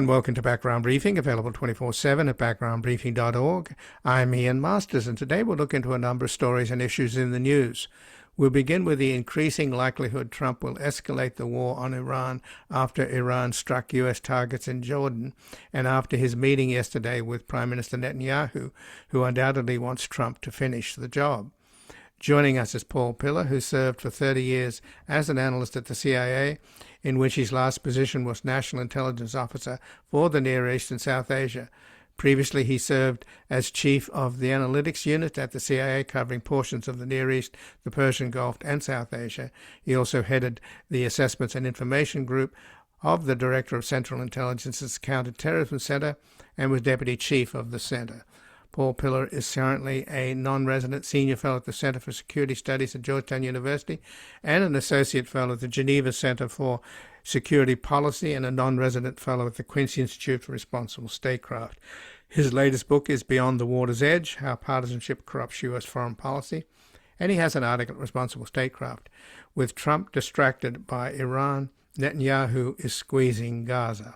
and welcome to Background Briefing, available 24/7 at backgroundbriefing.org. I'm Ian Masters, and today we'll look into a number of stories and issues in the news. We'll begin with the increasing likelihood Trump will escalate the war on Iran after Iran struck U.S. targets in Jordan, and after his meeting yesterday with Prime Minister Netanyahu, who undoubtedly wants Trump to finish the job. Joining us is Paul Pillar, who served for 30 years as an analyst at the CIA, in which his last position was National Intelligence Officer for the Near East and South Asia. Previously, he served as Chief of the Analytics Unit at the CIA, covering portions of the Near East, the Persian Gulf, and South Asia. He also headed the Assessments and Information Group of the Director of Central Intelligence's Counterterrorism Center and was Deputy Chief of the Center. Paul Pillar is currently a non-resident senior fellow at the Center for Security Studies at Georgetown University and an associate fellow at the Geneva Center for Security Policy and a non-resident fellow at the Quincy Institute for Responsible Statecraft. His latest book is Beyond the Water's Edge: How Partisanship Corrupts U.S. Foreign Policy, and he has an article at Responsible Statecraft. With Trump distracted by Iran, Netanyahu is squeezing Gaza.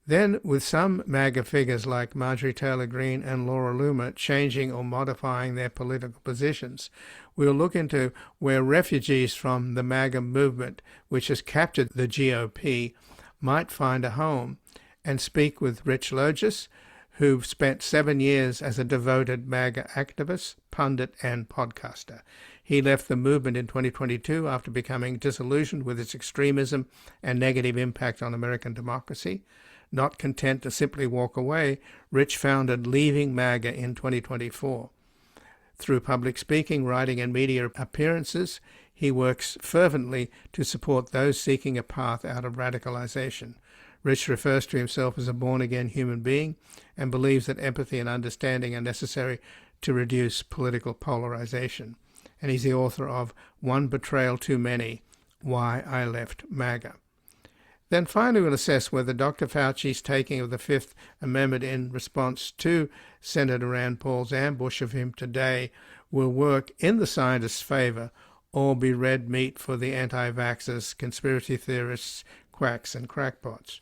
Then, with some MAGA figures like Marjorie Taylor Greene and Laura Loomer changing or modifying their political positions, we'll look into where refugees from the MAGA movement, which has captured the GOP, might find a home, and speak with Rich Logis, who spent 7 years as a devoted MAGA activist, pundit, and podcaster. He left the movement in 2022 after becoming disillusioned with its extremism and negative impact on American democracy. Not content to simply walk away, Rich founded Leaving MAGA in 2024. Through public speaking, writing, and media appearances, he works fervently to support those seeking a path out of radicalization. Rich refers to himself as a born-again human being and believes that empathy and understanding are necessary to reduce political polarization. And he's the author of One Betrayal Too Many: Why I Left MAGA. Then finally, we'll assess whether Dr. Fauci's taking of the Fifth Amendment in response to Senator Rand Paul's ambush of him today will work in the scientists' favor or be red meat for the anti-vaxxers, conspiracy theorists, quacks, and crackpots.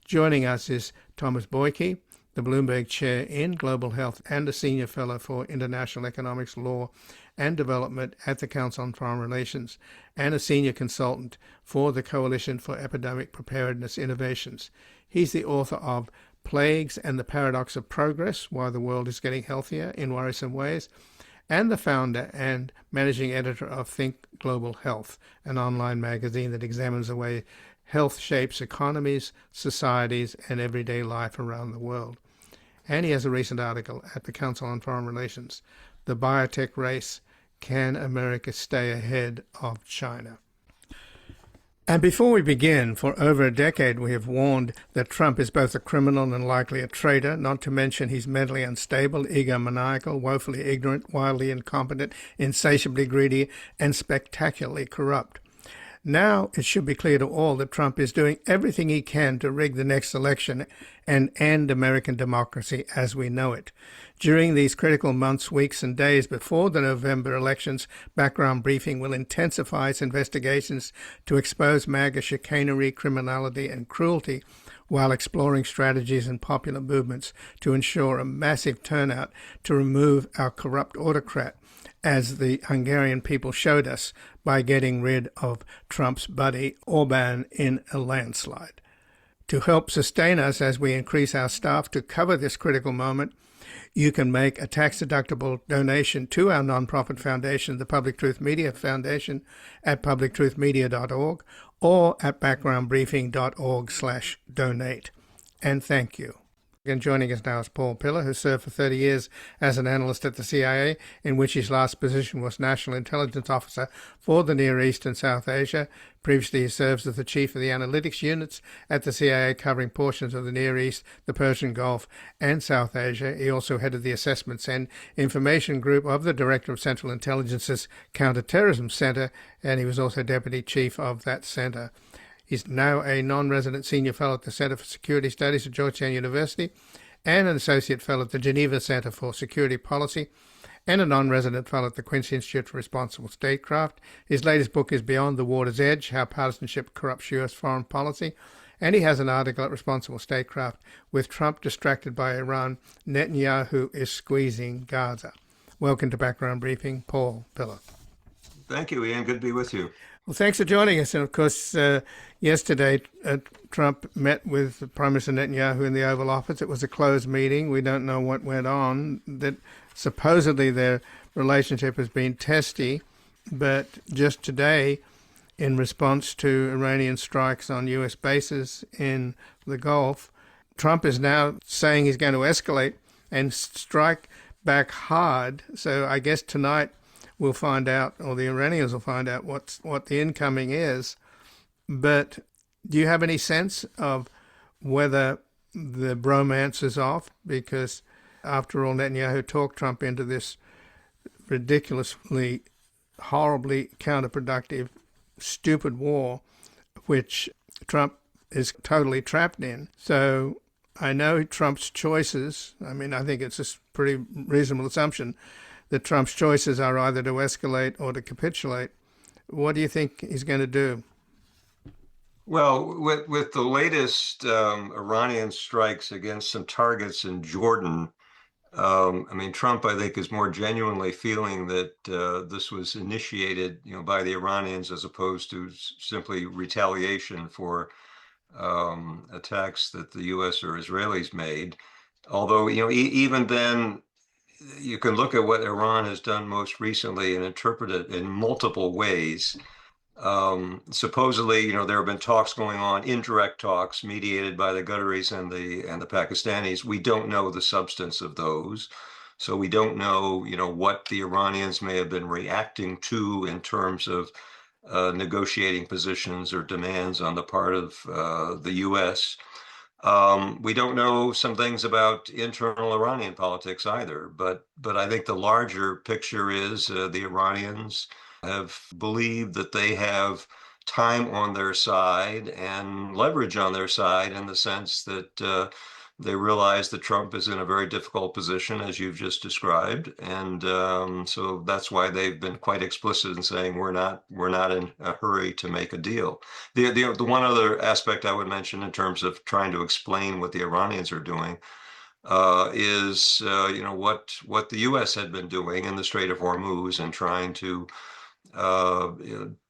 Joining us is Thomas Bollyky, the Bloomberg Chair in Global Health and a Senior Fellow for International Economics, Law, and Development at the Council on Foreign Relations, and a Senior Consultant for the Coalition for Epidemic Preparedness Innovations. He's the author of Plagues and the Paradox of Progress: Why the World is Getting Healthier in Worrisome Ways, and the founder and managing editor of Think Global Health, an online magazine that examines the way health shapes economies, societies, and everyday life around the world. And he has a recent article at the Council on Foreign Relations, The Biotech Race: Can America Stay Ahead of China? And before we begin, for over a decade we have warned that Trump is both a criminal and likely a traitor, not to mention he's mentally unstable, egomaniacal, woefully ignorant, wildly incompetent, insatiably greedy, and spectacularly corrupt. Now it should be clear to all that Trump is doing everything he can to rig the next election and end American democracy as we know it. During these critical months, weeks, and days before the November elections, Background Briefing will intensify its investigations to expose MAGA chicanery, criminality, and cruelty, while exploring strategies and popular movements to ensure a massive turnout to remove our corrupt autocrat, as the Hungarian people showed us by getting rid of Trump's buddy Orban in a landslide. To help sustain us as we increase our staff to cover this critical moment, you can make a tax-deductible donation to our nonprofit foundation, the Public Truth Media Foundation, at publictruthmedia.org or at backgroundbriefing.org/donate. And thank you. And joining us now is Paul Pillar, who served for 30 years as an analyst at the CIA, in which his last position was National Intelligence Officer for the Near East and South Asia. Previously, he served as the Chief of the Analytics Units at the CIA, covering portions of the Near East, the Persian Gulf, and South Asia. He also headed the Assessments and Information Group of the Director of Central Intelligence's Counterterrorism Center, and he was also Deputy Chief of that center. He's now a non-resident senior fellow at the Center for Security Studies at Georgetown University and an associate fellow at the Geneva Center for Security Policy and a non-resident fellow at the Quincy Institute for Responsible Statecraft. His latest book is Beyond the Water's Edge: How Partisanship Corrupts U.S. Foreign Policy, And he has an article at Responsible Statecraft, with Trump distracted by Iran, Netanyahu is squeezing Gaza. Welcome to Background Briefing, Paul Pillar. Thank you, Ian. Good to be with you. Well, thanks for joining us. And of course, yesterday, Trump met with Prime Minister Netanyahu in the Oval Office. It was a closed meeting. We don't know what went on. That supposedly their relationship has been testy. But just today, in response to Iranian strikes on U.S. bases in the Gulf, Trump is now saying he's going to escalate and strike back hard. So I guess tonight we'll find out, or the Iranians will find out what the incoming is. But do you have any sense of whether the bromance is off? Because after all, Netanyahu talked Trump into this ridiculously, horribly counterproductive, stupid war, which Trump is totally trapped in. So I know Trump's choices, I think it's a pretty reasonable assumption that Trump's choices are either to escalate or to capitulate. What do you think he's going to do? Well, with the latest Iranian strikes against some targets in Jordan, Trump, I think, is more genuinely feeling that this was initiated, by the Iranians as opposed to simply retaliation for attacks that the U.S. or Israelis made. Although, even then, you can look at what Iran has done most recently and interpret it in multiple ways. Supposedly, there have been talks going on, indirect talks mediated by the Qataris and the Pakistanis. We don't know the substance of those. So we don't know, what the Iranians may have been reacting to in terms of negotiating positions or demands on the part of the U.S. We don't know some things about internal Iranian politics either, but I think the larger picture is the Iranians have believed that they have time on their side and leverage on their side, in the sense that they realize that Trump is in a very difficult position, as you've just described, and so that's why they've been quite explicit in saying we're not in a hurry to make a deal. The one other aspect I would mention in terms of trying to explain what the Iranians are doing is what the U.S. had been doing in the Strait of Hormuz and trying to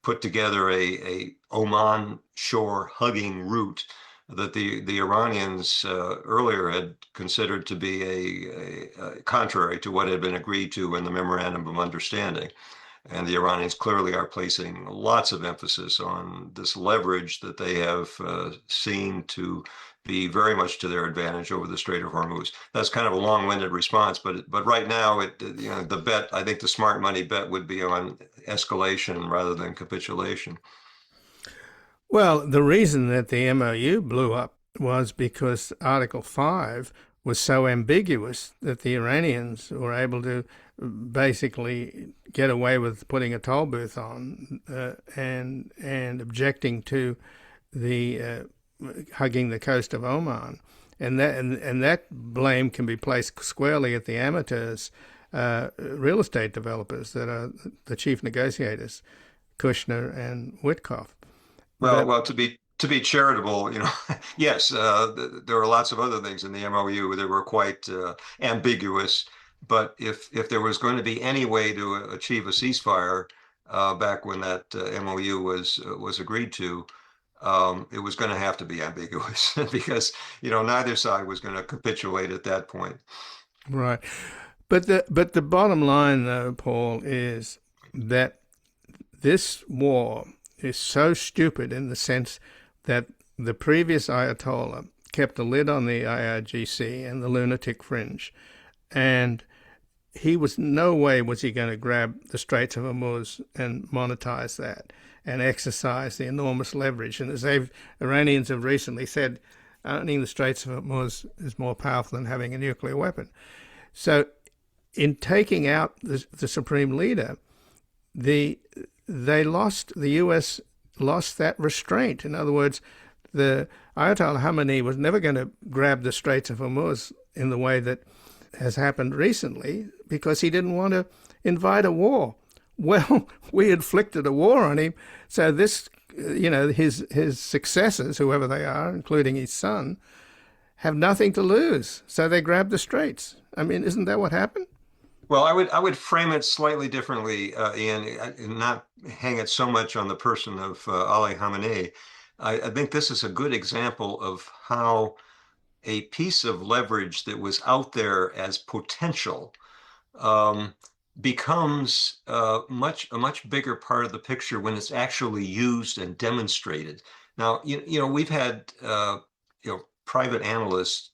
put together a Oman shore hugging route that the Iranians earlier had considered to be a contrary to what had been agreed to in the Memorandum of Understanding. And the Iranians clearly are placing lots of emphasis on this leverage that they have seen to be very much to their advantage over the Strait of Hormuz. That's kind of a long-winded response, but right now, the bet, I think the smart money bet would be on escalation rather than capitulation. Well, the reason that the MOU blew up was because Article 5 was so ambiguous that the Iranians were able to basically get away with putting a toll booth on and objecting to the hugging the coast of Oman. And that blame can be placed squarely at the amateurs, real estate developers that are the chief negotiators, Kushner and Witkoff. Well, to be charitable, yes, there are lots of other things in the MOU that were quite ambiguous. But if there was going to be any way to achieve a ceasefire back when that MOU was agreed to, it was going to have to be ambiguous because neither side was going to capitulate at that point. Right, but the bottom line, though, Paul, is that this war is so stupid in the sense that the previous Ayatollah kept a lid on the IRGC and the lunatic fringe, and no way was he going to grab the Straits of Hormuz and monetize that and exercise the enormous leverage. And as Iranians have recently said, owning the Straits of Hormuz is more powerful than having a nuclear weapon. So in taking out the supreme leader, the U.S. lost that restraint. In other words, the Ayatollah Khamenei was never going to grab the Straits of Hormuz in the way that has happened recently because he didn't want to invite a war. Well, we inflicted a war on him, so this his successors, whoever they are, including his son, have nothing to lose, so they grab the straits. I mean, isn't that what happened? Well, I would frame it slightly differently, Ian, and not hang it so much on the person of Ali Khamenei. I think this is a good example of how a piece of leverage that was out there as potential um, becomes a much bigger part of the picture when it's actually used and demonstrated. Now, we've had private analysts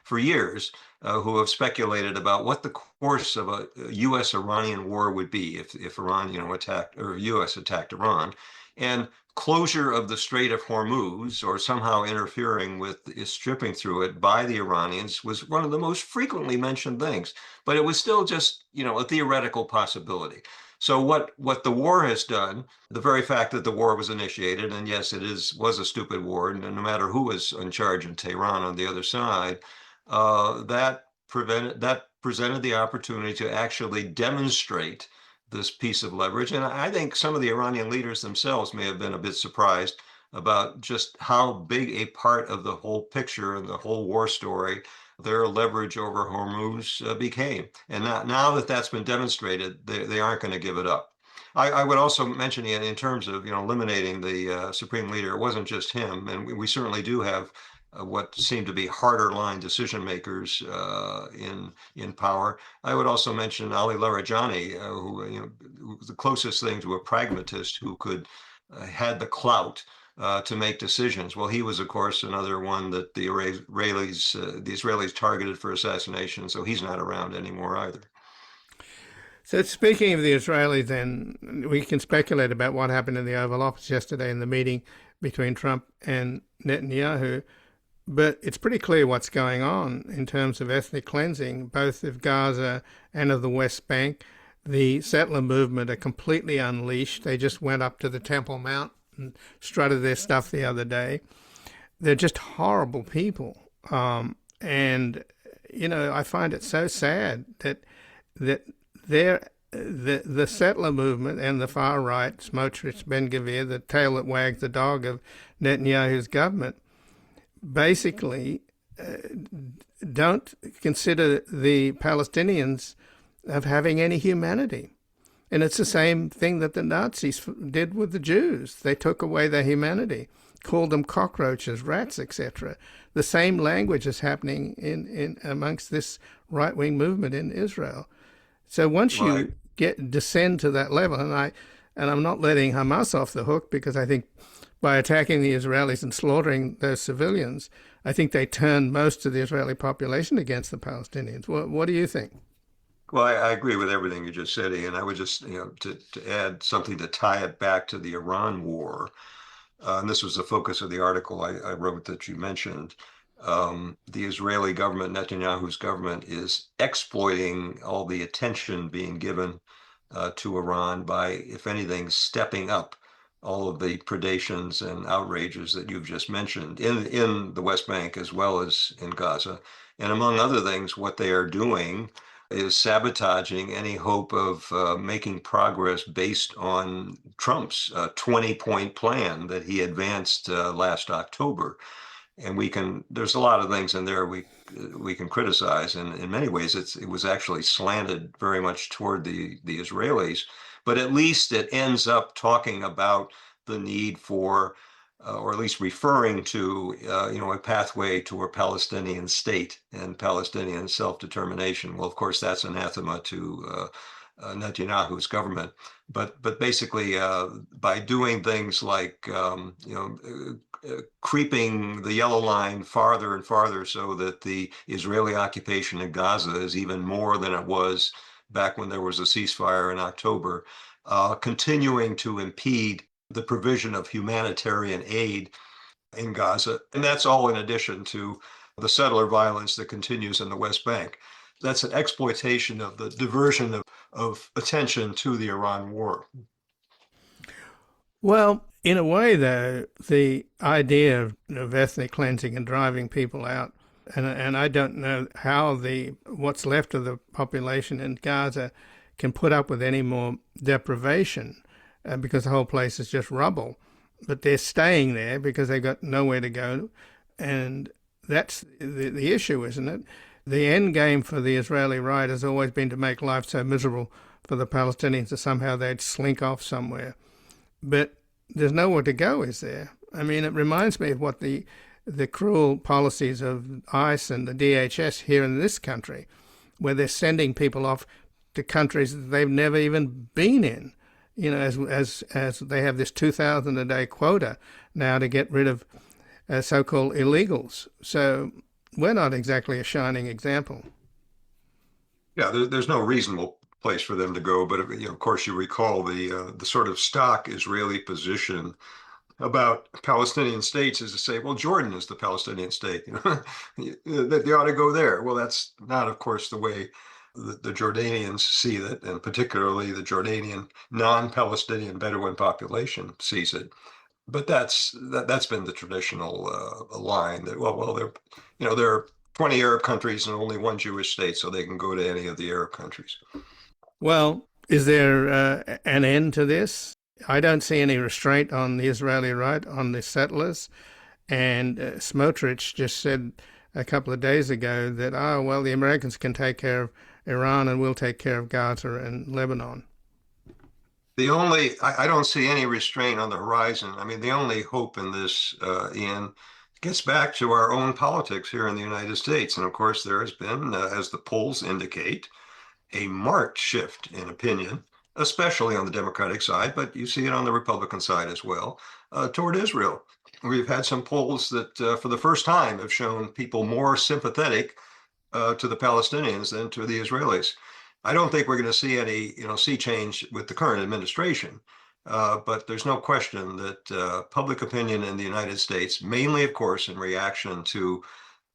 for years who have speculated about what the course of a U.S.-Iranian war would be if Iran, attacked or U.S. attacked Iran, and closure of the Strait of Hormuz or somehow interfering with stripping through it by the Iranians was one of the most frequently mentioned things. But it was still just, a theoretical possibility. So what the war has done, the very fact that the war was initiated, and yes, was a stupid war, no matter who was in charge in Tehran on the other side, that presented the opportunity to actually demonstrate this piece of leverage. And I think some of the Iranian leaders themselves may have been a bit surprised about just how big a part of the whole picture and the whole war story their leverage over Hormuz became. And now that that's been demonstrated, they aren't going to give it up. I would also mention in terms of eliminating the supreme leader, it wasn't just him, and we certainly do have what seem to be harder line decision makers in power. I would also mention Ali Larijani, who was the closest thing to a pragmatist who could had the clout to make decisions. Well, he was, of course, another one that the Israelis targeted for assassination, so he's not around anymore either. So speaking of the Israelis, then, we can speculate about what happened in the Oval Office yesterday in the meeting between Trump and Netanyahu, but it's pretty clear what's going on in terms of ethnic cleansing, both of Gaza and of the West Bank. The settler movement are completely unleashed. They just went up to the Temple Mount and strutted their stuff the other day. They're just horrible people. And, I find it so sad that the settler movement and the far right, Smotrich, Ben-Gvir, the tail that wags the dog of Netanyahu's government, basically don't consider the Palestinians of having any humanity. And it's the same thing that the Nazis did with the Jews. They took away their humanity, called them cockroaches, rats, etc. The same language is happening in amongst this right-wing movement in Israel. So once you descend to that level, and I'm not letting Hamas off the hook, because I think by attacking the Israelis and slaughtering those civilians, I think they turned most of the Israeli population against the Palestinians. What do you think? Well, I agree with everything you just said, Ian. I would just, to add something to tie it back to the Iran war, and this was the focus of the article I wrote that you mentioned. The Israeli government, Netanyahu's government, is exploiting all the attention being given to Iran by, if anything, stepping up all of the predations and outrages that you've just mentioned in the West Bank as well as in Gaza. And among other things, what they are doing is sabotaging any hope of making progress based on Trump's 20-point plan that he advanced last October. And there's a lot of things in there we can criticize, and in many ways it was actually slanted very much toward the Israelis, but at least it ends up talking about the need for, or at least referring to, a pathway to a Palestinian state and Palestinian self-determination. Well, of course, that's anathema to Netanyahu's government, but basically by doing things like creeping the yellow line farther and farther, so that the Israeli occupation in Gaza is even more than it was back when there was a ceasefire in October, continuing to impede the provision of humanitarian aid in Gaza. And that's all in addition to the settler violence that continues in the West Bank. That's an exploitation of the diversion of attention to the Iran war. Well, in a way, though, the idea of ethnic cleansing and driving people out, and I don't know how what's left of the population in Gaza can put up with any more deprivation, because the whole place is just rubble. but they're staying there because they've got nowhere to go. And that's the issue, isn't it? The end game for the Israeli right has always been to make life so miserable for the Palestinians that somehow they'd slink off somewhere. But there's nowhere to go, is there? I mean, it reminds me of what the cruel policies of ICE and the DHS here in this country, where they're sending people off to countries that they've never even been in. You know, as they have this 2,000 a day quota now to get rid of so-called illegals. So we're not exactly a shining example. Yeah, there's no reasonable place for them to go. But of course, you recall the sort of stock Israeli position about Palestinian states is to say, well, Jordan is the Palestinian state. That they ought to go there. Well, that's not, of course, the way the Jordanians see it, and particularly the Jordanian non-Palestinian Bedouin population sees it. But that's been the traditional line that there are 20 Arab countries and only one Jewish state, so they can go to any of the Arab countries. Well, is there an end to this? I don't see any restraint on the Israeli right, on the settlers. And Smotrich just said a couple of days ago that, the Americans can take care of Iran and we'll take care of Gaza and Lebanon. I don't see any restraint on the horizon. I mean, the only hope in this, Ian, gets back to our own politics here in the United States. And of course, there has been, as the polls indicate, a marked shift in opinion, especially on the Democratic side, but you see it on the Republican side as well, toward Israel. We've had some polls that, for the first time, have shown people more sympathetic to the Palestinians than to the Israelis. I don't think we're going to see any, sea change with the current administration. But there's no question that public opinion in the United States, mainly, of course, in reaction to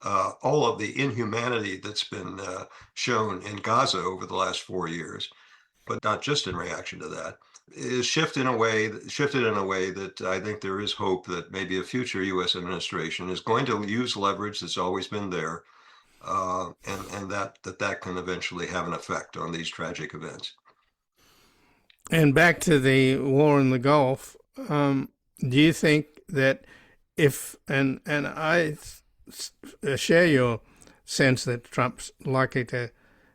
all of the inhumanity that's been shown in Gaza over the last 4 years, but not just in reaction to that, is shifted in a way that I think there is hope that maybe a future U.S. administration is going to use leverage that's always been there, and that can eventually have an effect on these tragic events. And back to the war in the Gulf, do you think that if, and I share your sense that Trump's likely to,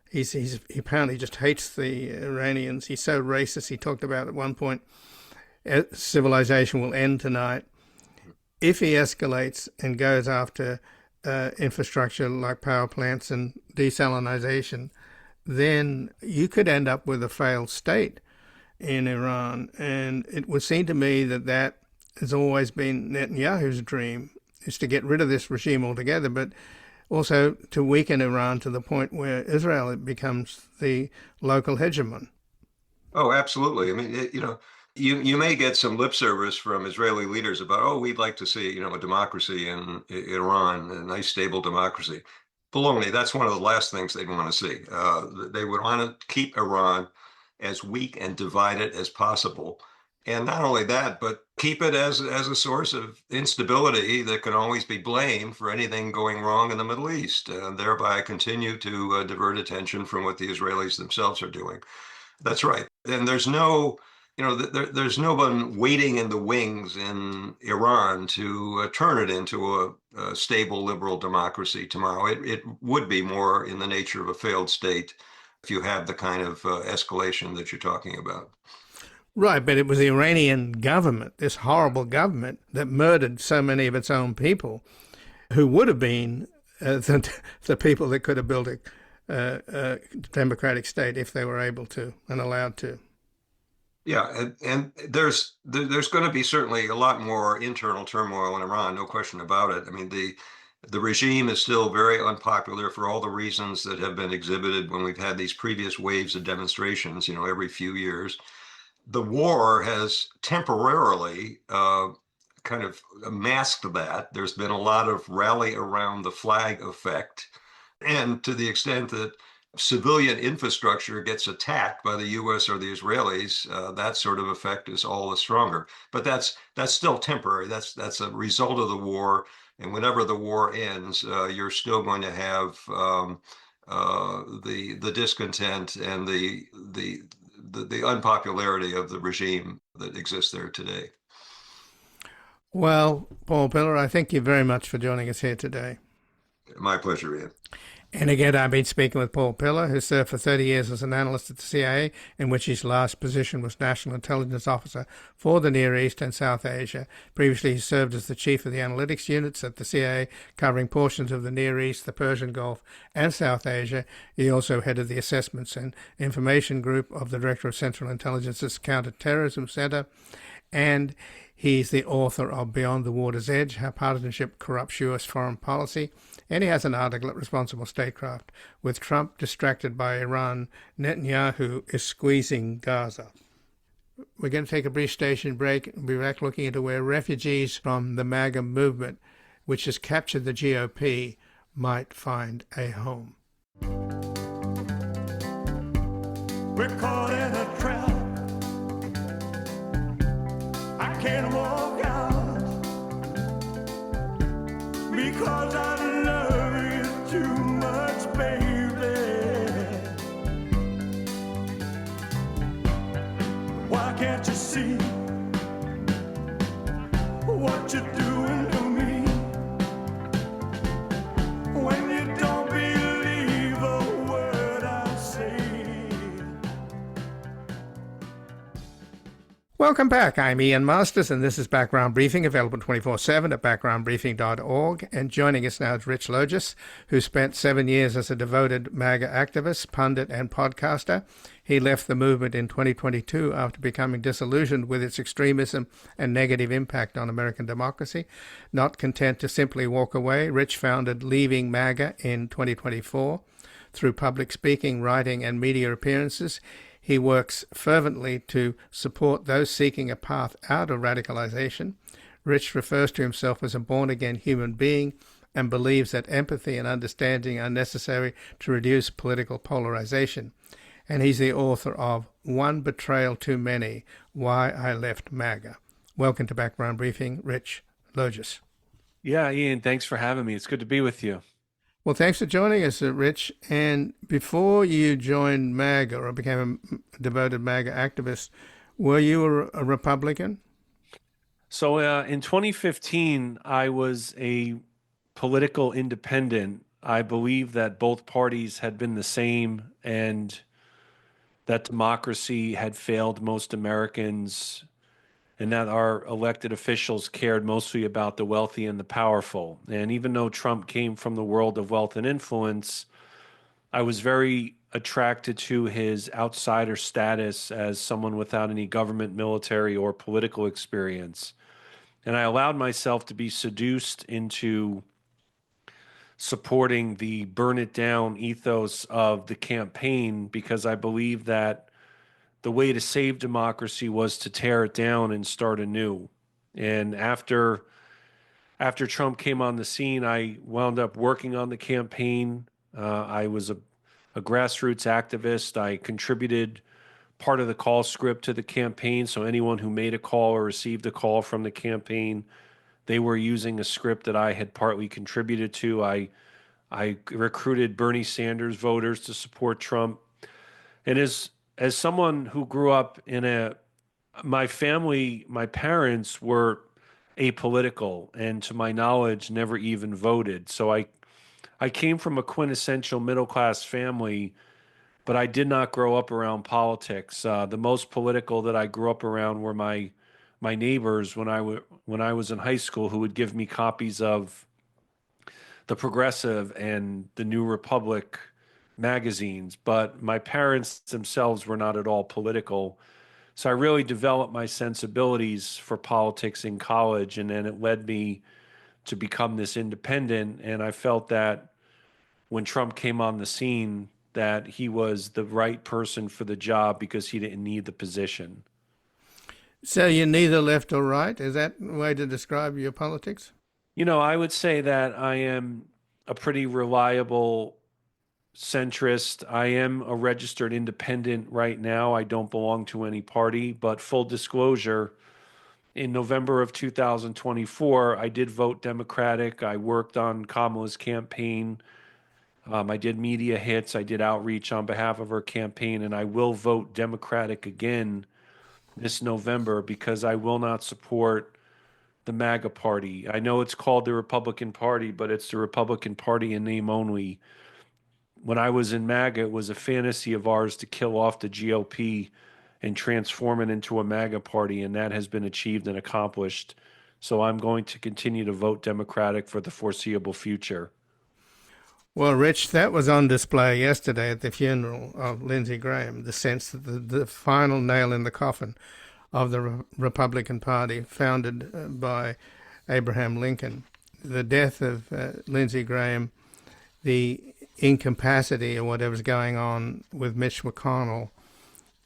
he apparently just hates the Iranians. He's so racist. He talked about at one point, civilization will end tonight. If he escalates and goes after infrastructure like power plants and desalination, then you could end up with a failed state in Iran. And it would seem to me that has always been Netanyahu's dream, is to get rid of this regime altogether, but also to weaken Iran to the point where Israel becomes the local hegemon. Oh, absolutely. I mean, you may get some lip service from Israeli leaders about, we'd like to see, a democracy in Iran, a nice, stable democracy. Baloney, that's one of the last things they'd want to see. They would want to keep Iran as weak and divided as possible. And not only that, but keep it as a source of instability that can always be blamed for anything going wrong in the Middle East, and thereby continue to divert attention from what the Israelis themselves are doing. That's right. And there's no one waiting in the wings in Iran to turn it into a stable liberal democracy tomorrow. It would be more in the nature of a failed state if you have the kind of escalation that you're talking about. Right, but it was the Iranian government, this horrible government, that murdered so many of its own people, who would have been the people that could have built a democratic state if they were able to and allowed to. Yeah, and there's going to be certainly a lot more internal turmoil in Iran, no question about it. I mean, the regime is still very unpopular for all the reasons that have been exhibited when we've had these previous waves of demonstrations, every few years. The war has temporarily kind of masked that. There's been a lot of rally around the flag effect. And to the extent that civilian infrastructure gets attacked by the U.S. or the Israelis, that sort of effect is all the stronger. But that's still temporary. That's a result of the war. And whenever the war ends, you're still going to have the discontent and the unpopularity of the regime that exists there today. Well, Paul Pillar, I thank you very much for joining us here today. My pleasure, Ian. And again, I've been speaking with Paul Pillar, who served for 30 years as an analyst at the CIA, in which his last position was National Intelligence Officer for the Near East and South Asia. Previously, he served as the chief of the analytics units at the CIA, covering portions of the Near East, the Persian Gulf, and South Asia. He also headed the Assessments and Information Group of the Director of Central Intelligence's Counterterrorism Center, and he's the author of Beyond the Water's Edge, How Partisanship Corrupts U.S. Foreign Policy, and he has an article at Responsible Statecraft. With Trump distracted by Iran, Netanyahu is squeezing Gaza. We're going to take a brief station break and be back looking into where refugees from the MAGA movement, which has captured the GOP, might find a home. We're caught in a trap. I can't walk out because I love you too much, baby. Why can't you see what you're doing to me when you don't believe a word I say? Welcome back. I'm Ian Masters, and this is Background Briefing, available 24/7 at backgroundbriefing.org. And joining us now is Rich Logis, who spent 7 years as a devoted MAGA activist, pundit, and podcaster. He left the movement in 2022 after becoming disillusioned with its extremism and negative impact on American democracy. Not content to simply walk away, Rich founded Leaving MAGA in 2024. Through public speaking, writing, and media appearances, he works fervently to support those seeking a path out of radicalization. Rich refers to himself as a born-again human being and believes that empathy and understanding are necessary to reduce political polarization. And he's the author of One Betrayal Too Many, Why I Left MAGA. Welcome to Background Briefing, Rich Logis. Yeah, Ian, thanks for having me. It's good to be with you. Well, thanks for joining us, Rich. And before you joined MAGA or became a devoted MAGA activist, were you a Republican? So in 2015, I was a political independent. I believe that both parties had been the same and that democracy had failed most Americans and that our elected officials cared mostly about the wealthy and the powerful. And even though Trump came from the world of wealth and influence, I was very attracted to his outsider status as someone without any government, military, or political experience. And I allowed myself to be seduced into supporting the burn it down ethos of the campaign because I believe that the way to save democracy was to tear it down and start anew. And after Trump came on the scene, I wound up working on the campaign. I was a grassroots activist. I contributed part of the call script to the campaign. So anyone who made a call or received a call from the campaign, they were using a script that I had partly contributed to. I recruited Bernie Sanders voters to support Trump. And as someone who grew up in my family, my parents were apolitical and to my knowledge never even voted. So I came from a quintessential middle-class family, but I did not grow up around politics. The most political that I grew up around were my neighbors when I was in high school, who would give me copies of The Progressive and The New Republic magazines, but my parents themselves were not at all political. So I really developed my sensibilities for politics in college, and then it led me to become this independent. And I felt that when Trump came on the scene, that he was the right person for the job because he didn't need the position. So you're neither left or right? Is that a way to describe your politics? You know, I would say that I am a pretty reliable centrist. I am a registered independent right now. I don't belong to any party, but full disclosure, in November of 2024, I did vote Democratic. I worked on Kamala's campaign. I did media hits. I did outreach on behalf of her campaign, and I will vote Democratic again this November because I will not support the MAGA party. I know it's called the Republican Party, but it's the Republican Party in name only. When I was in MAGA, it was a fantasy of ours to kill off the GOP and transform it into a MAGA party, and that has been achieved and accomplished. So I'm going to continue to vote Democratic for the foreseeable future. Well, Rich, that was on display yesterday at the funeral of Lindsey Graham, the sense that the final nail in the coffin of the Republican Party, founded by Abraham Lincoln. The death of Lindsey Graham, the incapacity or whatever's going on with Mitch McConnell,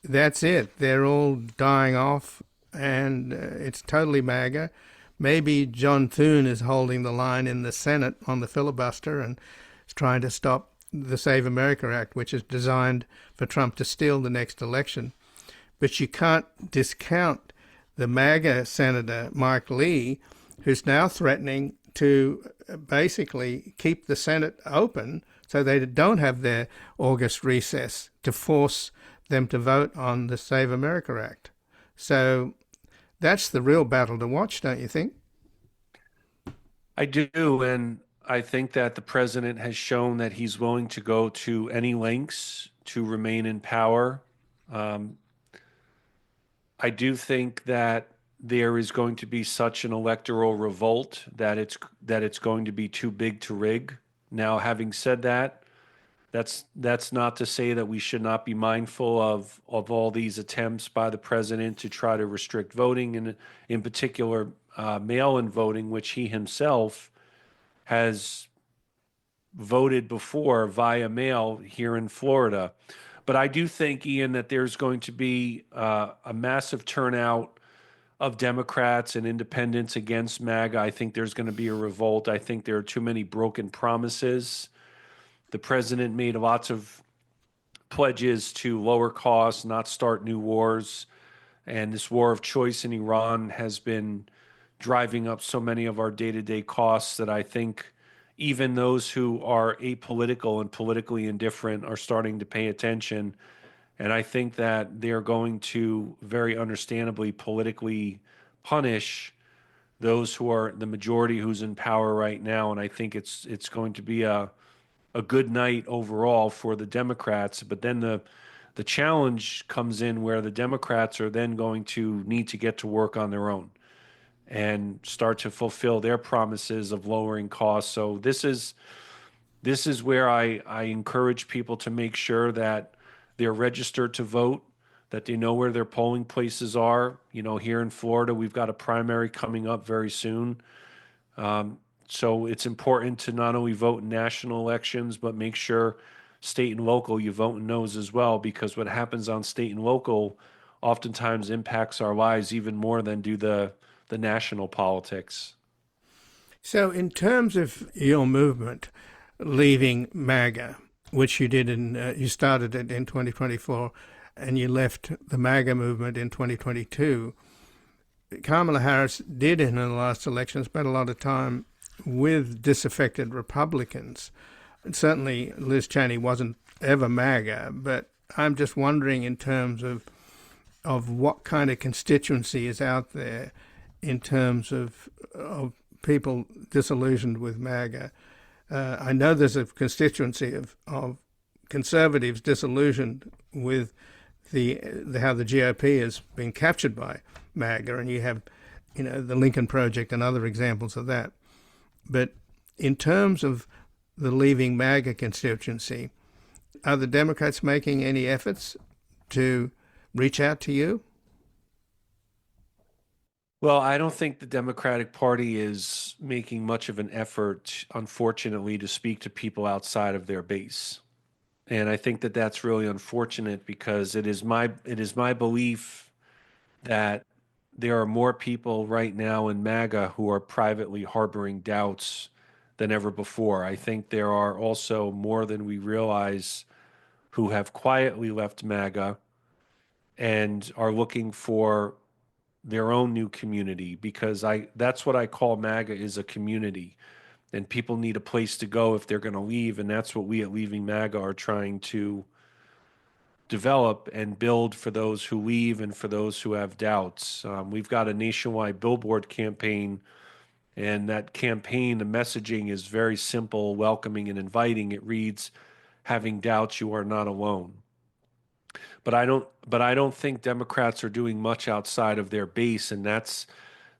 that's it. They're all dying off, and it's totally MAGA. Maybe John Thune is holding the line in the Senate on the filibuster and is trying to stop the Save America Act, which is designed for Trump to steal the next election. But you can't discount the MAGA Senator Mike Lee, who's now threatening to basically keep the Senate open so they don't have their August recess, to force them to vote on the Save America Act. So that's the real battle to watch, don't you think? I do, and I think that the president has shown that he's willing to go to any lengths to remain in power. I do think that there is going to be such an electoral revolt that it's going to be too big to rig. Now, having said that, that's not to say that we should not be mindful of all these attempts by the president to try to restrict voting, and in particular mail-in voting, which he himself has voted before via mail here in Florida. But I do think, Ian, that there's going to be a massive turnout of Democrats and independents against MAGA. I think there's going to be a revolt. I think there are too many broken promises. The president made lots of pledges to lower costs, not start new wars. And this war of choice in Iran has been driving up so many of our day-to-day costs that I think even those who are apolitical and politically indifferent are starting to pay attention. And I think that they're going to very understandably politically punish those who are the majority who's in power right now. And I think it's going to be a good night overall for the Democrats. But then the challenge comes in where the Democrats are then going to need to get to work on their own and start to fulfill their promises of lowering costs. So this is where I encourage people to make sure that they're registered to vote, that they know where their polling places are. You know, here in Florida, we've got a primary coming up very soon. So it's important to not only vote in national elections, but make sure state and local you vote in those as well, because what happens on state and local oftentimes impacts our lives even more than do the national politics. So in terms of your movement, leaving MAGA, which you did you started it in 2024, and you left the MAGA movement in 2022, Kamala Harris did in the last election spend a lot of time with disaffected Republicans. And certainly Liz Cheney wasn't ever MAGA, but I'm just wondering in terms of what kind of constituency is out there in terms of people disillusioned with MAGA. I know there's a constituency of conservatives disillusioned with how the GOP has been captured by MAGA, and you have, the Lincoln Project and other examples of that. But in terms of the leaving MAGA constituency, are the Democrats making any efforts to reach out to you? Well, I don't think the Democratic Party is making much of an effort, unfortunately, to speak to people outside of their base. And I think that that's really unfortunate, because it is my belief that there are more people right now in MAGA who are privately harboring doubts than ever before. I think there are also more than we realize who have quietly left MAGA and are looking for their own new community, because that's what I call MAGA, is a community, and people need a place to go if they're going to leave, and that's what we at Leaving MAGA are trying to develop and build for those who leave and for those who have doubts. We've got a nationwide billboard campaign, and that campaign, the messaging is very simple, welcoming, and inviting. It reads, "Having doubts, you are not alone." But I don't think Democrats are doing much outside of their base, and that's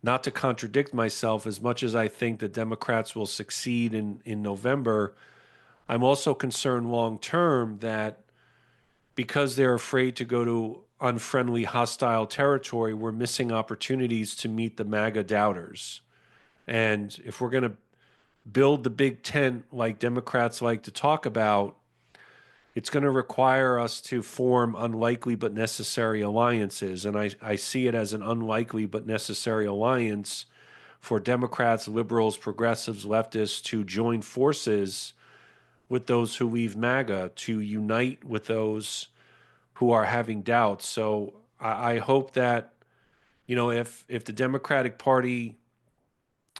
not to contradict myself. As much as I think that Democrats will succeed in November, I'm also concerned long term that because they're afraid to go to unfriendly, hostile territory, we're missing opportunities to meet the MAGA doubters. And if we're going to build the big tent like Democrats like to talk about, it's going to require us to form unlikely but necessary alliances. And I see it as an unlikely but necessary alliance for Democrats, liberals, progressives, leftists to join forces with those who leave MAGA, to unite with those who are having doubts. So I hope that, if the Democratic Party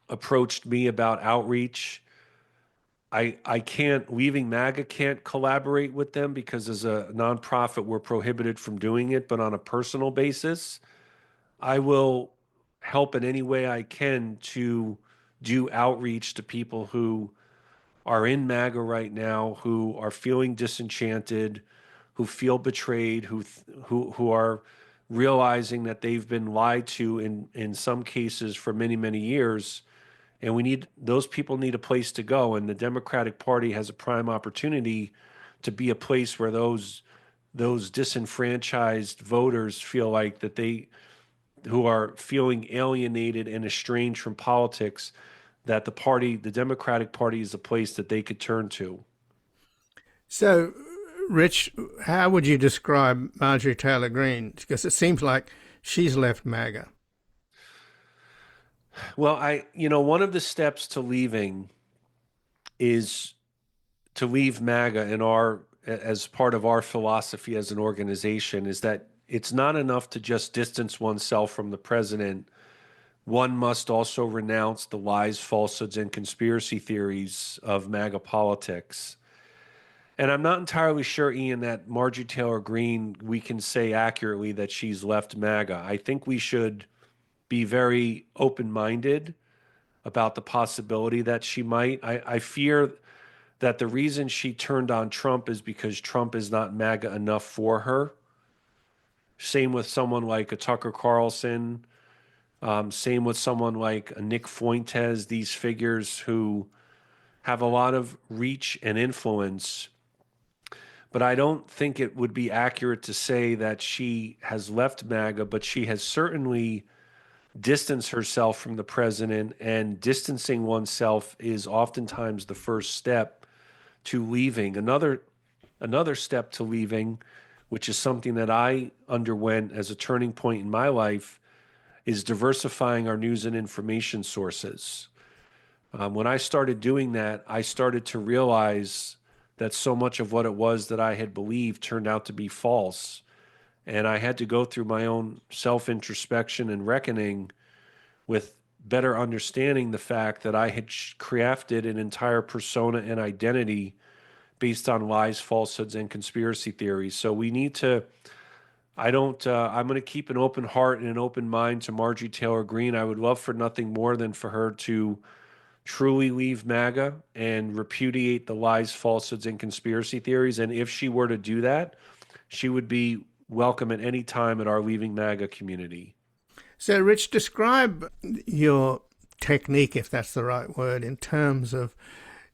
approached me about outreach, leaving MAGA can't collaborate with them because as a nonprofit, we're prohibited from doing it. But on a personal basis, I will help in any way I can to do outreach to people who are in MAGA right now, who are feeling disenchanted, who feel betrayed, who are realizing that they've been lied to in some cases for many, many years. And those people need a place to go. And the Democratic Party has a prime opportunity to be a place where those disenfranchised voters feel like that who are feeling alienated and estranged from politics, that the Democratic Party is a place that they could turn to. So, Rich, how would you describe Marjorie Taylor Greene? Because it seems like she's left MAGA. Well, one of the steps to leaving is to leave MAGA as part of our philosophy as an organization, is that it's not enough to just distance oneself from the president. One must also renounce the lies, falsehoods, and conspiracy theories of MAGA politics. And I'm not entirely sure, Ian, that Marjorie Taylor Greene, we can say accurately that she's left MAGA. I think we should be very open-minded about the possibility that she might. I fear that the reason she turned on Trump is because Trump is not MAGA enough for her. Same with someone like a Tucker Carlson. Same with someone like a Nick Fuentes, these figures who have a lot of reach and influence. But I don't think it would be accurate to say that she has left MAGA, but she has certainly distanced herself from the president, and distancing oneself is oftentimes the first step to leaving. Another step to leaving, which is something that I underwent as a turning point in my life, is diversifying our news and information sources. When I started doing that, I started to realize that so much of what it was that I had believed turned out to be false. And I had to go through my own self-introspection and reckoning with better understanding the fact that I had crafted an entire persona and identity based on lies, falsehoods, and conspiracy theories. So we need to, I'm going to keep an open heart and an open mind to Marjorie Taylor Greene. I would love for nothing more than for her to truly leave MAGA and repudiate the lies, falsehoods, and conspiracy theories. And if she were to do that, she would be welcome at any time at our Leaving MAGA community. So, Rich, describe your technique, if that's the right word, in terms of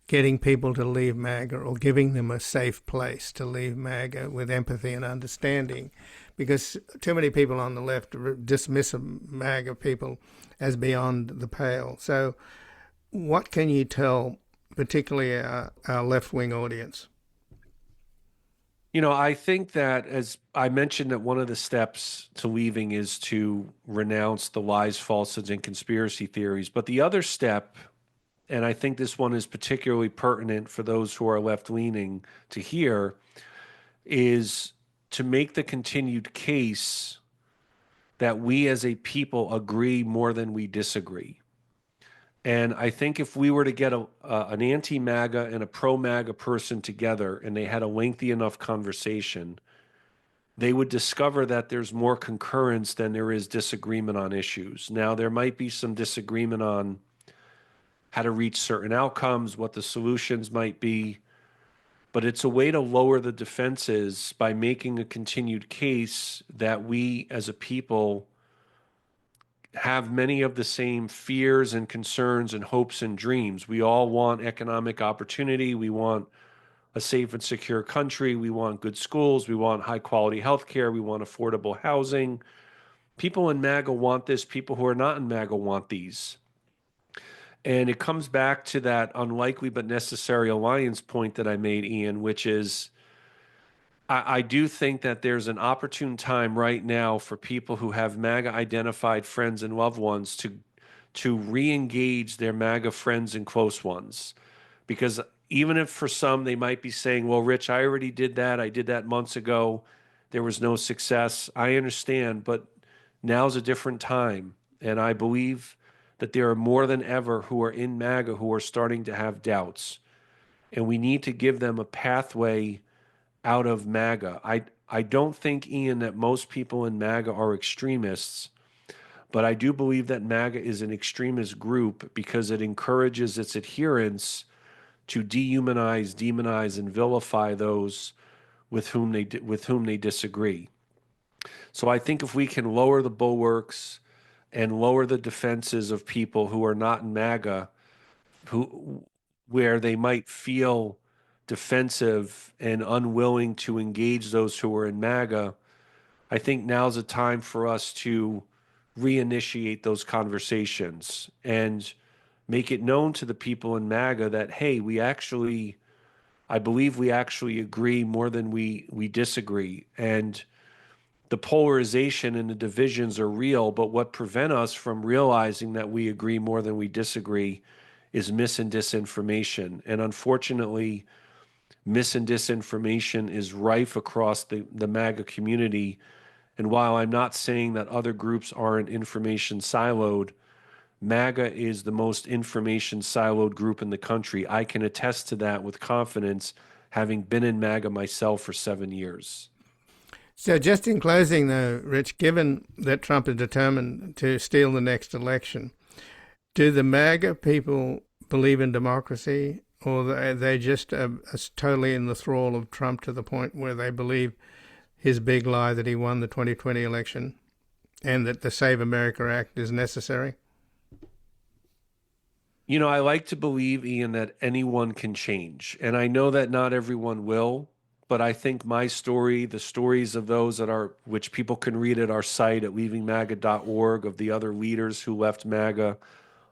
getting people to leave MAGA or giving them a safe place to leave MAGA with empathy and understanding, because too many people on the left dismiss MAGA people as beyond the pale. So what can you tell particularly our left-wing audience? I think that, as I mentioned, that one of the steps to leaving is to renounce the lies, falsehoods, and conspiracy theories. But the other step, and I think this one is particularly pertinent for those who are left-leaning to hear, is to make the continued case that we as a people agree more than we disagree. And I think if we were to get an anti-MAGA and a pro-MAGA person together and they had a lengthy enough conversation, they would discover that there's more concurrence than there is disagreement on issues. Now, there might be some disagreement on how to reach certain outcomes, what the solutions might be, but it's a way to lower the defenses by making a continued case that we as a people have many of the same fears and concerns and hopes and dreams. We all want economic opportunity. We want a safe and secure country. We want good schools. We want high quality healthcare. We want affordable housing. People in MAGA want this. People who are not in MAGA want these. And it comes back to that unlikely but necessary alliance point that I made, Ian, which is I do think that there's an opportune time right now for people who have MAGA identified friends and loved ones to re-engage their MAGA friends and close ones. Because even if for some they might be saying, well, Rich, I already did that. I did that months ago. There was no success. I understand, but now's a different time. And I believe that there are more than ever who are in MAGA who are starting to have doubts. And we need to give them a pathway out of MAGA. I don't think, Ian, that most people in MAGA are extremists, but I do believe that MAGA is an extremist group because it encourages its adherents to dehumanize, demonize, and vilify those with whom they disagree. So I think if we can lower the bulwarks and lower the defenses of people who are not in MAGA, where they might feel defensive and unwilling to engage those who are in MAGA, I think now's a time for us to reinitiate those conversations and make it known to the people in MAGA that, hey, I believe we actually agree more than we disagree. And the polarization and the divisions are real, but what prevent us from realizing that we agree more than we disagree is mis and disinformation. And unfortunately, mis and disinformation is rife across the MAGA community. And while I'm not saying that other groups aren't information siloed, MAGA is the most information siloed group in the country. I can attest to that with confidence, having been in MAGA myself for 7 years. So just in closing, though, Rich, given that Trump is determined to steal the next election, do the MAGA people believe in democracy, or are they just totally in the thrall of Trump to the point where they believe his big lie that he won the 2020 election and that the Save America Act is necessary? You know, I like to believe, Ian, that anyone can change. And I know that not everyone will, but I think my story, the stories of those which people can read at our site at leavingmaga.org, of the other leaders who left MAGA,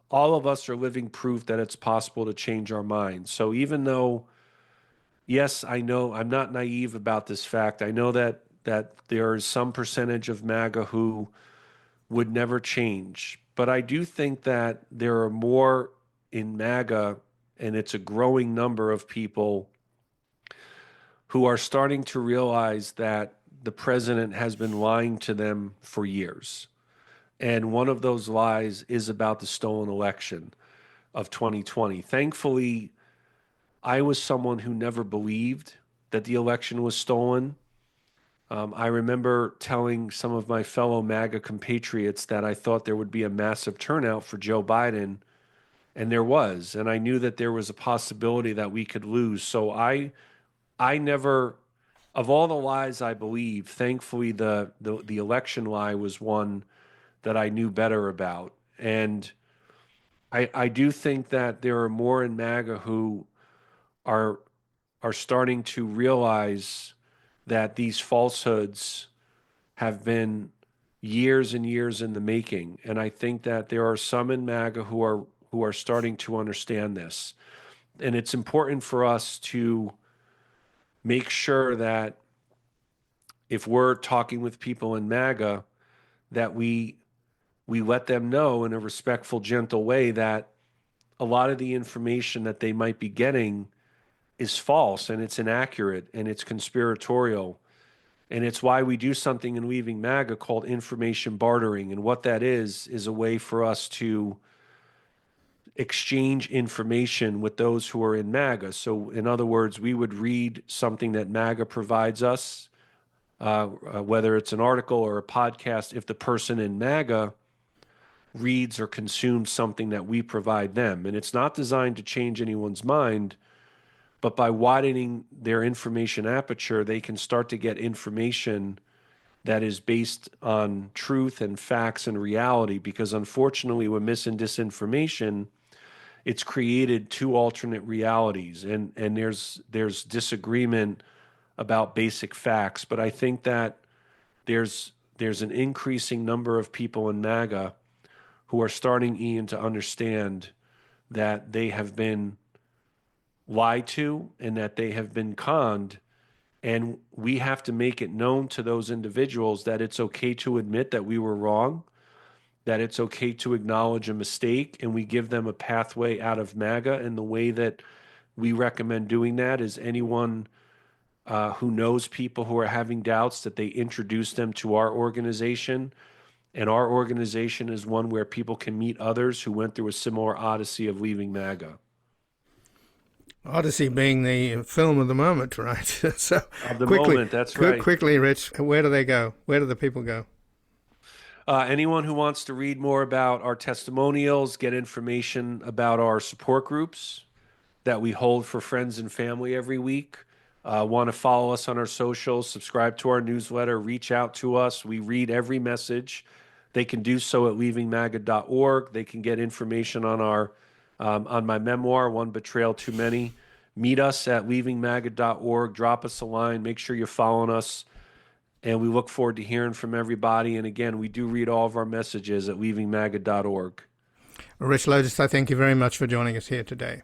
all of us are living proof that it's possible to change our minds. So even though, yes, I know I'm not naive about this fact. I know that there is some percentage of MAGA who would never change. But I do think that there are more in MAGA, and it's a growing number of people who are starting to realize that the president has been lying to them for years. And one of those lies is about the stolen election of 2020. Thankfully, I was someone who never believed that the election was stolen. I remember telling some of my fellow MAGA compatriots that I thought there would be a massive turnout for Joe Biden, and there was. And I knew that there was a possibility that we could lose. So I never, of all the lies I believe, thankfully the election lie was one that I knew better about. And I do think that there are more in MAGA who are starting to realize that these falsehoods have been years and years in the making. And I think that there are some in MAGA who are starting to understand this. And it's important for us to make sure that if we're talking with people in MAGA, that we let them know in a respectful, gentle way that a lot of the information that they might be getting is false and it's inaccurate and it's conspiratorial. And it's why we do something in Leaving MAGA called information bartering. And what that is a way for us to exchange information with those who are in MAGA. So in other words, we would read something that MAGA provides us whether it's an article or a podcast, if the person in MAGA reads or consumes something that we provide them. And it's not designed to change anyone's mind, but by widening their information aperture, they can start to get information that is based on truth and facts and reality. Because unfortunately, with mis and disinformation, it's created two alternate realities, and there's disagreement about basic facts. But I think that there's an increasing number of people in MAGA who are starting, Ian, to understand that they have been lied to and that they have been conned. And we have to make it known to those individuals that it's okay to admit that we were wrong, that it's okay to acknowledge a mistake, and we give them a pathway out of MAGA. And the way that we recommend doing that is anyone who knows people who are having doubts, that they introduce them to our organization. And our organization is one where people can meet others who went through a similar odyssey of leaving MAGA. Odyssey being the film of the moment, right? So Of the moment, that's right. Quickly, Rich, where do they go? Where do the people go? Anyone who wants to read more about our testimonials, get information about our support groups that we hold for friends and family every week, want to follow us on our socials, subscribe to our newsletter, reach out to us. We read every message. They can do so at leavingmaga.org. They can get information on our on my memoir, One Betrayal Too Many. Meet us at leavingmaga.org. Drop us a line. Make sure you're following us. And we look forward to hearing from everybody. And again, we do read all of our messages at leavingmaga.org. Rich Logis, I thank you very much for joining us here today.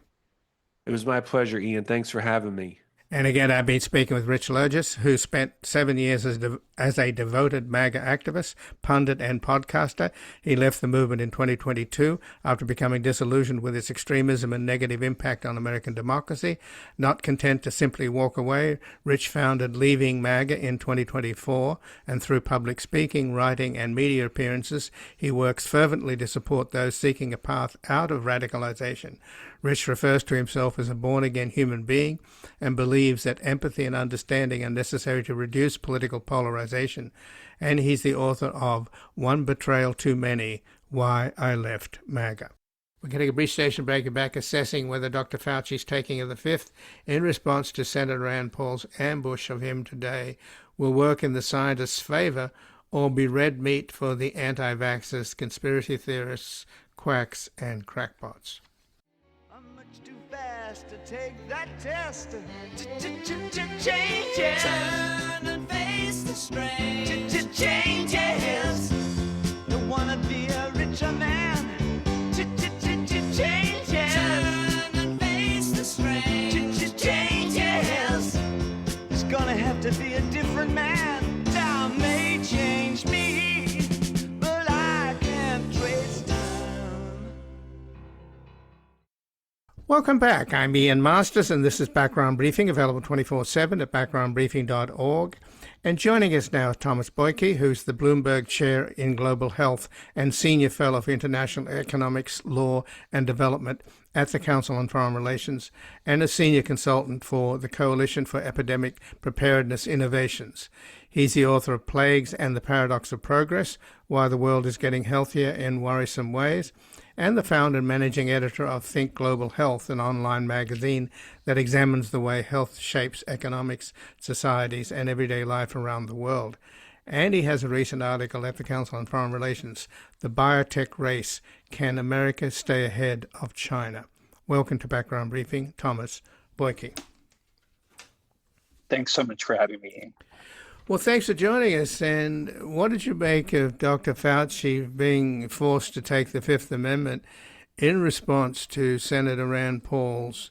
It was my pleasure, Ian. Thanks for having me. And again, I've been speaking with Rich Logis, who spent 7 years as a devoted MAGA activist, pundit, and podcaster. He left the movement in 2022 after becoming disillusioned with its extremism and negative impact on American democracy. Not content to simply walk away, Rich founded Leaving MAGA in 2024, and through public speaking, writing, and media appearances, he works fervently to support those seeking a path out of radicalization. Rich refers to himself as a born-again human being and believes that empathy and understanding are necessary to reduce political polarization. And he's the author of One Betrayal Too Many, Why I Left MAGA. We're going to take a brief station break and back assessing whether Dr. Fauci's taking of the fifth in response to Senator Rand Paul's ambush of him today will work in the scientists' favor or be red meat for the anti-vaxxers, conspiracy theorists, quacks, and crackpots. Too fast to take that test. Changes. Turn and face the strain. Changes. Don't wanna be a richer man. Changes. Turn and face the strain. Changes. It's gonna have to be a different man. Time may change me, but I can't trace time. Welcome back. I'm Ian Masters, and this is Background Briefing, available 24/7 at backgroundbriefing.org. And joining us now is Thomas Bollyky, who's the Bloomberg Chair in Global Health and Senior Fellow for International Economics, Law and Development at the Council on Foreign Relations, and a Senior Consultant for the Coalition for Epidemic Preparedness Innovations. He's the author of Plagues and the Paradox of Progress, Why the World is Getting Healthier in Worrisome Ways, and the founder and managing editor of Think Global Health, an online magazine that examines the way health shapes economics, societies, and everyday life around the world. And he has a recent article at the Council on Foreign Relations, The Biotech Race, Can America Stay Ahead of China? Welcome to Background Briefing, Thomas Bollyky. Thanks so much for having me. Well, thanks for joining us. And what did you make of Dr. Fauci being forced to take the Fifth Amendment in response to Senator Rand Paul's,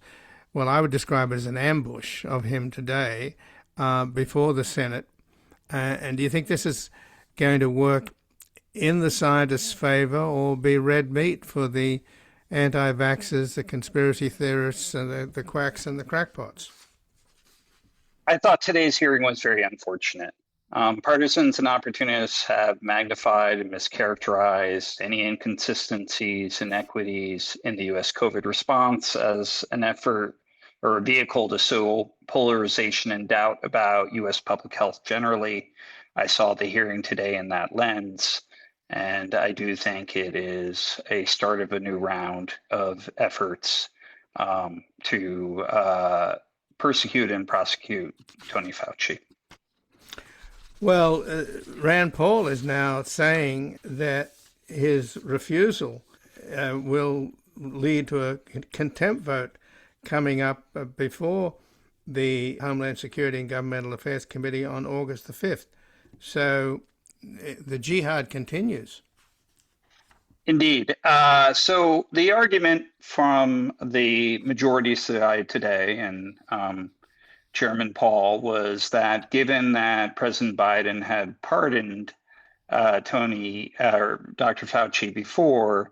well, I would describe it as an ambush of him today before the Senate? And do you think this is going to work in the scientists' favor or be red meat for the anti-vaxxers, the conspiracy theorists, and the quacks and the crackpots? I thought today's hearing was very unfortunate. Partisans and opportunists have magnified and mischaracterized any inconsistencies, inequities in the U.S. COVID response as an effort or a vehicle to sow polarization and doubt about U.S. public health generally. I saw the hearing today in that lens, and I do think it is a start of a new round of efforts to persecute and prosecute Tony Fauci. Well, Rand Paul is now saying that his refusal will lead to a contempt vote coming up before the Homeland Security and Governmental Affairs Committee on August the 5th. So the jihad continues. Indeed. So the argument from the majority side today and Chairman Paul was that given that President Biden had pardoned Dr. Fauci before,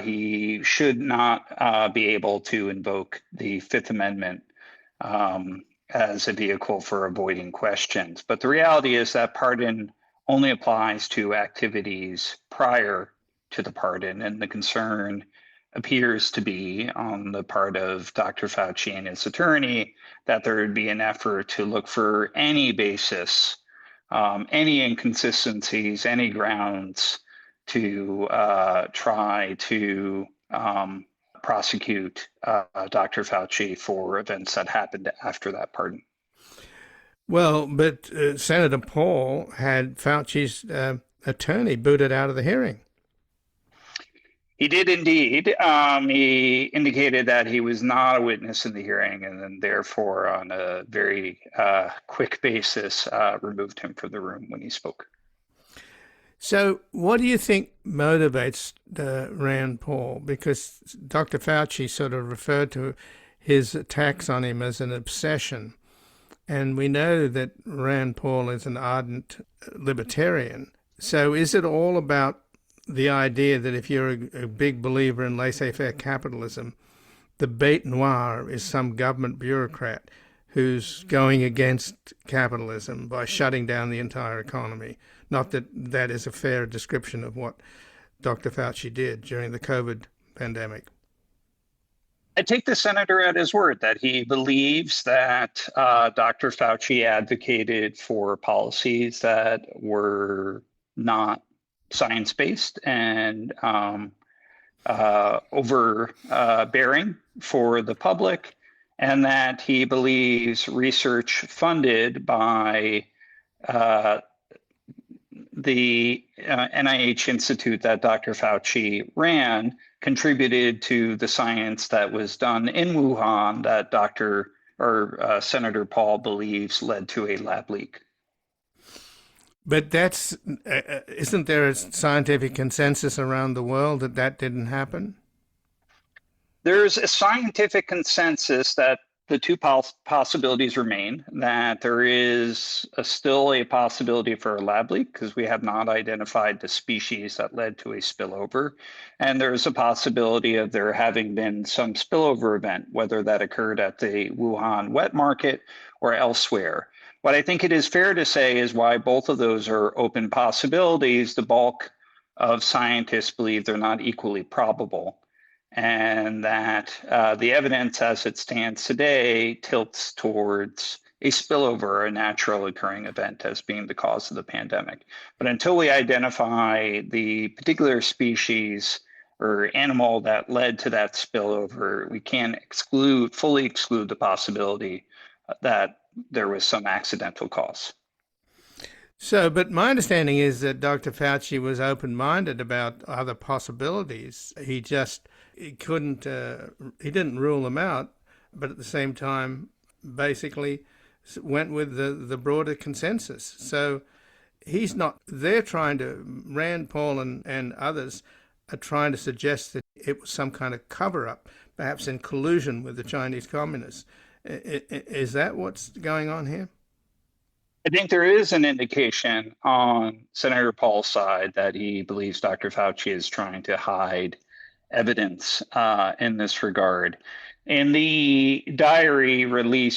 he should not be able to invoke the Fifth Amendment as a vehicle for avoiding questions. But the reality is that pardon only applies to activities prior to the pardon, and the concern appears to be on the part of Dr. Fauci and his attorney that there would be an effort to look for any basis, any inconsistencies, any grounds to try to prosecute Dr. Fauci for events that happened after that pardon. Well, but Senator Paul had Fauci's attorney booted out of the hearing. He did indeed. He indicated that he was not a witness in the hearing and then therefore on a very quick basis removed him from the room when he spoke. So what do you think motivates Rand Paul? Because Dr. Fauci sort of referred to his attacks on him as an obsession. And we know that Rand Paul is an ardent libertarian. So is it all about the idea that if you're a big believer in laissez-faire capitalism, the bête noire is some government bureaucrat who's going against capitalism by shutting down the entire economy? Not that that is a fair description of what Dr. Fauci did during the COVID pandemic. I take the senator at his word that he believes that Dr. Fauci advocated for policies that were not science-based and overbearing for the public, and that he believes research funded by the NIH Institute that Dr. Fauci ran contributed to the science that was done in Wuhan that Senator Paul believes led to a lab leak. But that's isn't there a scientific consensus around the world that that didn't happen? There's a scientific consensus that the two possibilities remain, that there is still a possibility for a lab leak because we have not identified the species that led to a spillover. And there's a possibility of there having been some spillover event, whether that occurred at the Wuhan wet market or elsewhere. What I think it is fair to say is why both of those are open possibilities, the bulk of scientists believe they're not equally probable, and that the evidence as it stands today tilts towards a spillover, a natural occurring event as being the cause of the pandemic. But until we identify the particular species or animal that led to that spillover, we can't fully exclude the possibility that there was some accidental cause. So, but my understanding is that Dr. Fauci was open-minded about other possibilities. He didn't rule them out, but at the same time, basically went with the broader consensus. So Rand Paul and others are trying to suggest that it was some kind of cover-up, perhaps in collusion with the Chinese communists. Is that what's going on here? I think there is an indication on Senator Paul's side that he believes Dr. Fauci is trying to hide evidence in this regard. In the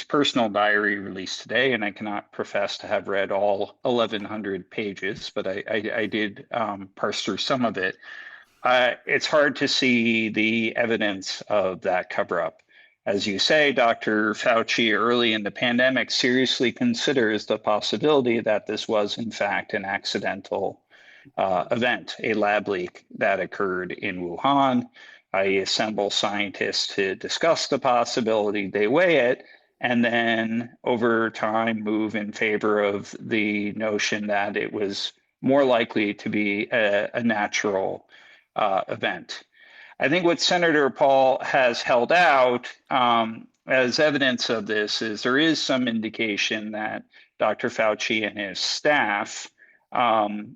personal diary release today, and I cannot profess to have read all 1,100 pages, but I did parse through some of it. It's hard to see the evidence of that cover-up. As you say, Dr. Fauci early in the pandemic seriously considers the possibility that this was, in fact, an accidental event, a lab leak that occurred in Wuhan. He assembles scientists to discuss the possibility, they weigh it, and then over time move in favor of the notion that it was more likely to be a natural event. I think what Senator Paul has held out as evidence of this is there is some indication that Dr. Fauci and his staff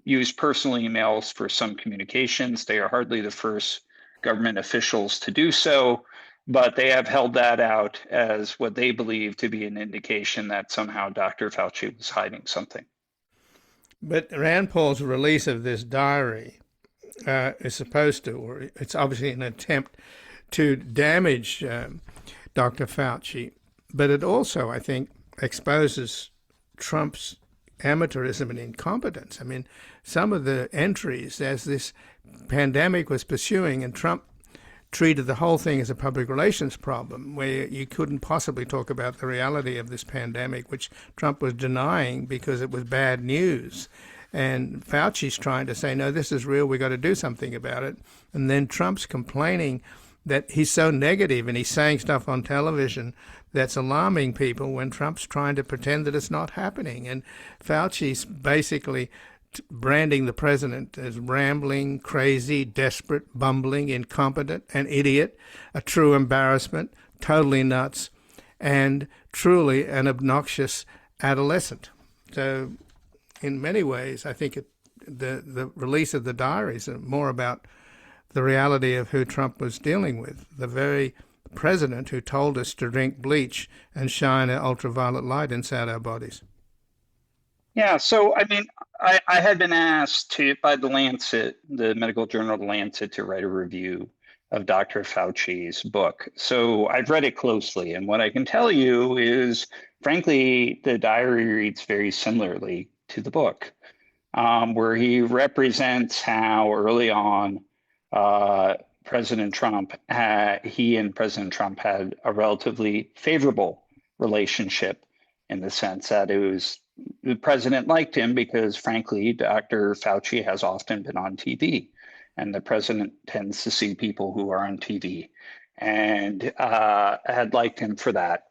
use personal emails for some communications. They are hardly the first government officials to do so, but they have held that out as what they believe to be an indication that somehow Dr. Fauci was hiding something. But Rand Paul's release of this diary is supposed to, or it's obviously an attempt to damage Dr. Fauci, but it also, I think, exposes Trump's amateurism and incompetence. I mean, some of the entries as this pandemic was pursuing, and Trump treated the whole thing as a public relations problem where you couldn't possibly talk about the reality of this pandemic, which Trump was denying because it was bad news. And Fauci's trying to say, no, this is real, we got to do something about it. And then Trump's complaining that he's so negative and he's saying stuff on television that's alarming people when Trump's trying to pretend that it's not happening. And Fauci's basically branding the president as rambling, crazy, desperate, bumbling, incompetent, an idiot, a true embarrassment, totally nuts, and truly an obnoxious adolescent. So in many ways, I think the release of the diaries are more about the reality of who Trump was dealing with, the very president who told us to drink bleach and shine an ultraviolet light inside our bodies. Yeah, so I mean, I had been asked by the Lancet, the medical journal The Lancet, to write a review of Dr. Fauci's book. So I've read it closely, and what I can tell you is, frankly, the diary reads very similarly to the book, where he represents how early on President Trump, he and President Trump had a relatively favorable relationship in the sense that it was the president liked him because, frankly, Dr. Fauci has often been on TV, and the president tends to see people who are on TV, and had liked him for that.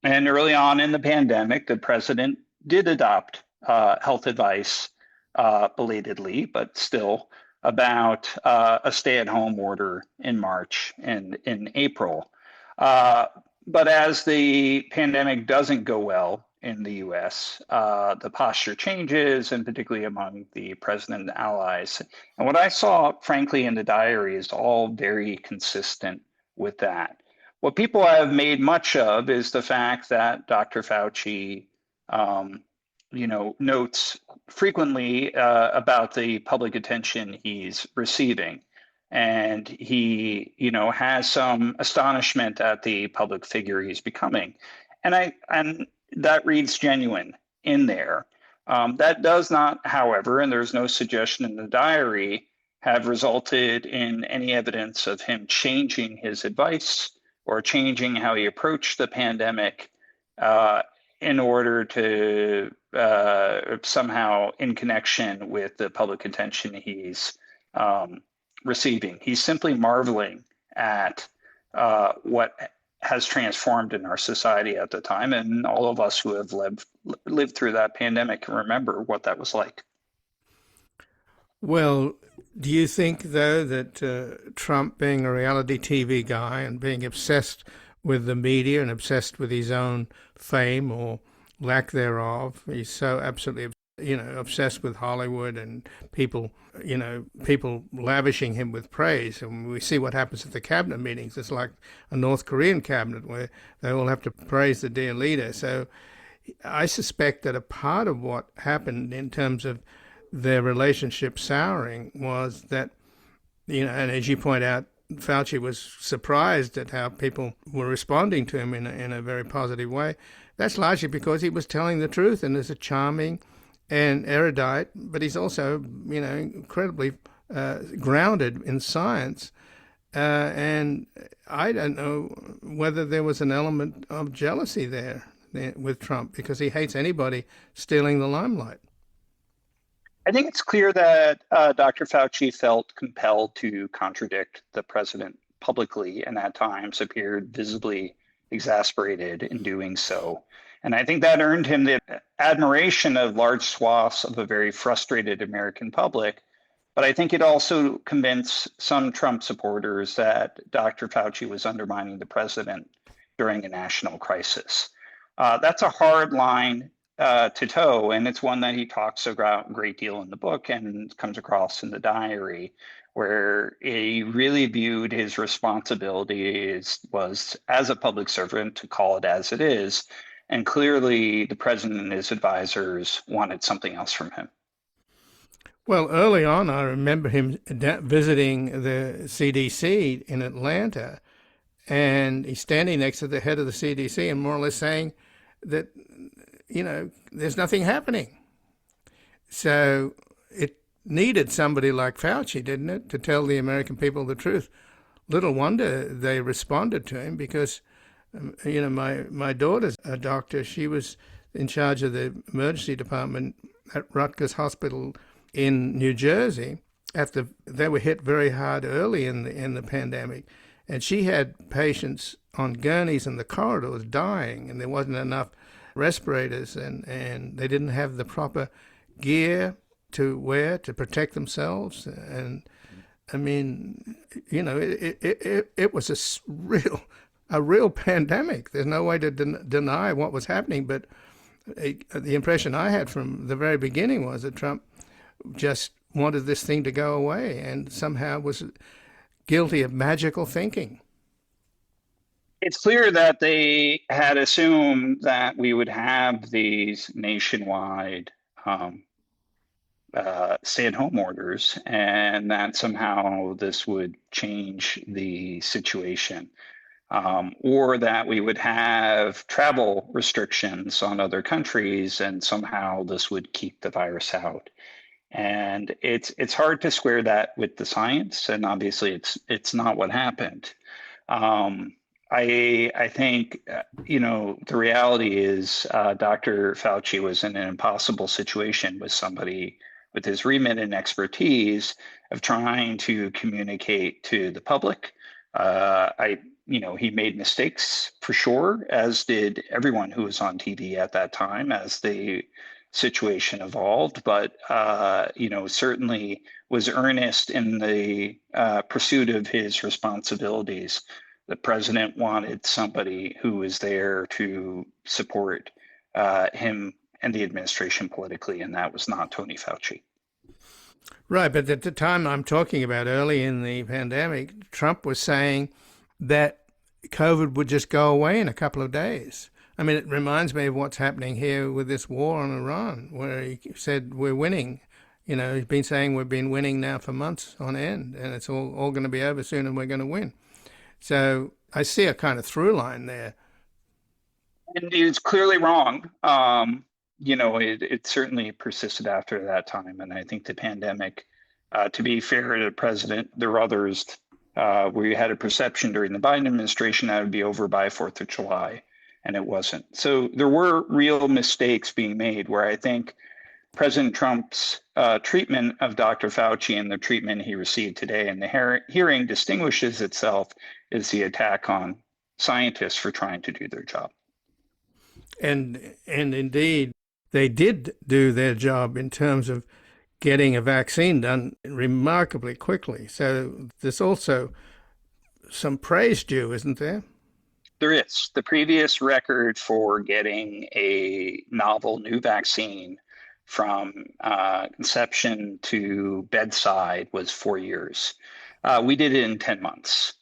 And early on in the pandemic, the president did adopt health advice, belatedly, but still, about a stay-at-home order in March and in April. But as the pandemic doesn't go well in the US, the posture changes, and particularly among the president and allies. And what I saw, frankly, in the diary is all very consistent with that. What people have made much of is the fact that Dr. Fauci, notes frequently about the public attention he's receiving. And he, has some astonishment at the public figure he's becoming. And that reads genuine in there. That does not, however, and there's no suggestion in the diary, have resulted in any evidence of him changing his advice or changing how he approached the pandemic in order to somehow in connection with the public attention he's receiving. He's simply marveling at what has transformed in our society at the time, and all of us who have lived through that pandemic can remember what that was like. Well, do you think, though, that Trump, being a reality TV guy and being obsessed with the media and obsessed with his own fame or lack thereof, he's so absolutely, obsessed with Hollywood and people lavishing him with praise. And we see what happens at the cabinet meetings. It's like a North Korean cabinet where they all have to praise the dear leader. So I suspect that a part of what happened in terms of their relationship souring was that, and as you point out, Fauci was surprised at how people were responding to him in a very positive way. That's largely because he was telling the truth and is a charming and erudite, but he's also, incredibly grounded in science And I don't know whether there was an element of jealousy there with Trump, because he hates anybody stealing the limelight. I think it's clear that Dr. Fauci felt compelled to contradict the president publicly, and at times appeared visibly exasperated in doing so. And I think that earned him the admiration of large swaths of a very frustrated American public. But I think it also convinced some Trump supporters that Dr. Fauci was undermining the president during a national crisis. That's a hard line to toe, and it's one that he talks about a great deal in the book and comes across in the diary, where he really viewed his responsibility was as a public servant to call it as it is. And clearly, the president and his advisors wanted something else from him. Well, early on, I remember him visiting the CDC in Atlanta, and he's standing next to the head of the CDC and more or less saying that, there's nothing happening. So it needed somebody like Fauci, didn't it, to tell the American people the truth. Little wonder they responded to him, because, my daughter's a doctor. She was in charge of the emergency department at Rutgers Hospital in New Jersey after they were hit very hard early in the pandemic. And she had patients on gurneys in the corridors dying, and there wasn't enough respirators, and they didn't have the proper gear to wear to protect themselves. And I mean, it was a real pandemic. There's no way to deny what was happening. But the impression I had from the very beginning was that Trump just wanted this thing to go away and somehow was guilty of magical thinking. It's clear that they had assumed that we would have these nationwide stay-at-home orders, and that somehow this would change the situation, or that we would have travel restrictions on other countries, and somehow this would keep the virus out. And it's hard to square that with the science, and obviously it's not what happened. I think, the reality is Dr. Fauci was in an impossible situation with somebody with his remit and expertise of trying to communicate to the public. He made mistakes for sure, as did everyone who was on TV at that time as the situation evolved, but certainly was earnest in the pursuit of his responsibilities. The president wanted somebody who was there to support him and the administration politically, and that was not Tony Fauci. Right, but at the time I'm talking about, early in the pandemic, Trump was saying that COVID would just go away in a couple of days. I mean, it reminds me of what's happening here with this war on Iran, where he said we're winning. He's been saying we've been winning now for months on end, and it's all going to be over soon, and we're going to win. So I see a kind of through line there. And it's clearly wrong. It certainly persisted after that time. And I think the pandemic, to be fair to the president, there were others where you had a perception during the Biden administration that it would be over by 4th of July, and it wasn't. So there were real mistakes being made, where I think President Trump's treatment of Dr. Fauci and the treatment he received today in the hearing distinguishes itself as the attack on scientists for trying to do their job. And indeed, they did do their job in terms of getting a vaccine done remarkably quickly. So there's also some praise due, isn't there? There is. The previous record for getting a novel new vaccine from conception to bedside was 4 years. We did it in 10 months.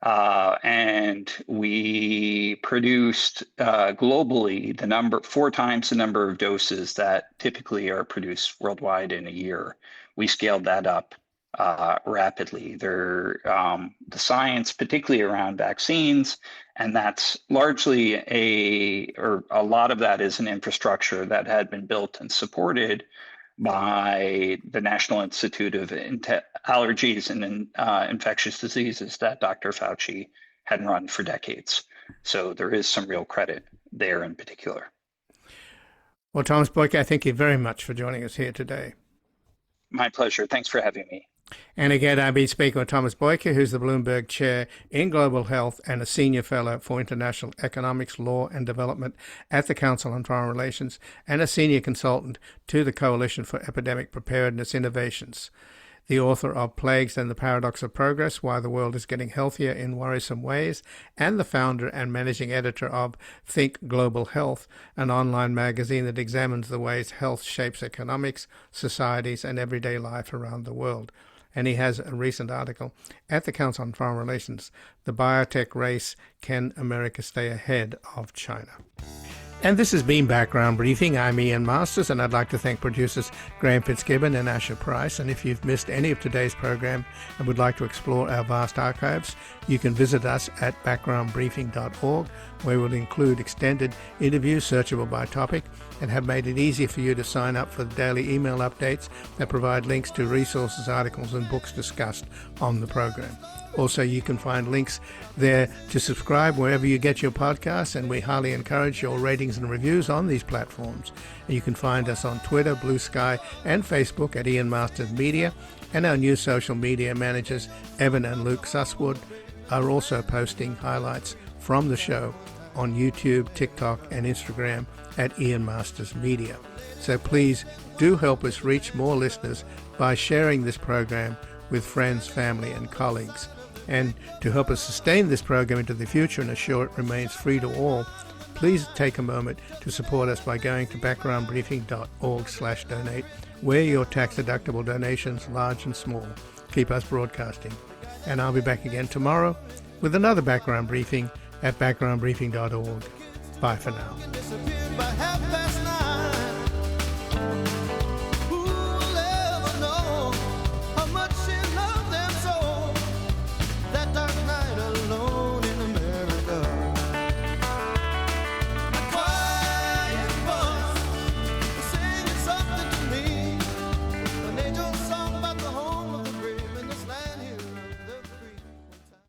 And we produced globally 4 times the number of doses that typically are produced worldwide in a year. We scaled that up rapidly. The science, particularly around vaccines, and that's largely a lot of that is an infrastructure that had been built and supported by the National Institute of Allergies and Infectious Diseases that Dr. Fauci had run for decades. So there is some real credit there in particular. Well, Thomas Bollyky, I thank you very much for joining us here today. My pleasure. Thanks for having me. And again, I've been speaking with Thomas Bollyky, who's the Bloomberg Chair in Global Health and a Senior Fellow for International Economics, Law and Development at the Council on Foreign Relations and a Senior Consultant to the Coalition for Epidemic Preparedness Innovations. The author of Plagues and the Paradox of Progress, Why the World is Getting Healthier in Worrisome Ways, and the founder and managing editor of Think Global Health, an online magazine that examines the ways health shapes economics, societies, and everyday life around the world. And he has a recent article at the Council on Foreign Relations, The Biotech Race, Can America Stay Ahead of China? And this has been Background Briefing. I'm Ian Masters, and I'd like to thank producers Graham Fitzgibbon and Asher Price. And if you've missed any of today's program and would like to explore our vast archives, you can visit us at backgroundbriefing.org, where we'll include extended interviews searchable by topic and have made it easy for you to sign up for the daily email updates that provide links to resources, articles, and books discussed on the program. Also, you can find links there to subscribe wherever you get your podcasts, and we highly encourage your ratings and reviews on these platforms. And you can find us on Twitter, Blue Sky, and Facebook at Ian Masters Media, and our new social media managers, Evan and Luke Susswood, are also posting highlights from the show on YouTube, TikTok, and Instagram at Ian Masters Media. So please do help us reach more listeners by sharing this program with friends, family, and colleagues. And to help us sustain this program into the future and assure it remains free to all, please take a moment to support us by going to backgroundbriefing.org/donate, where your tax-deductible donations, large and small, keep us broadcasting. And I'll be back again tomorrow with another Background Briefing at backgroundbriefing.org. Bye for now.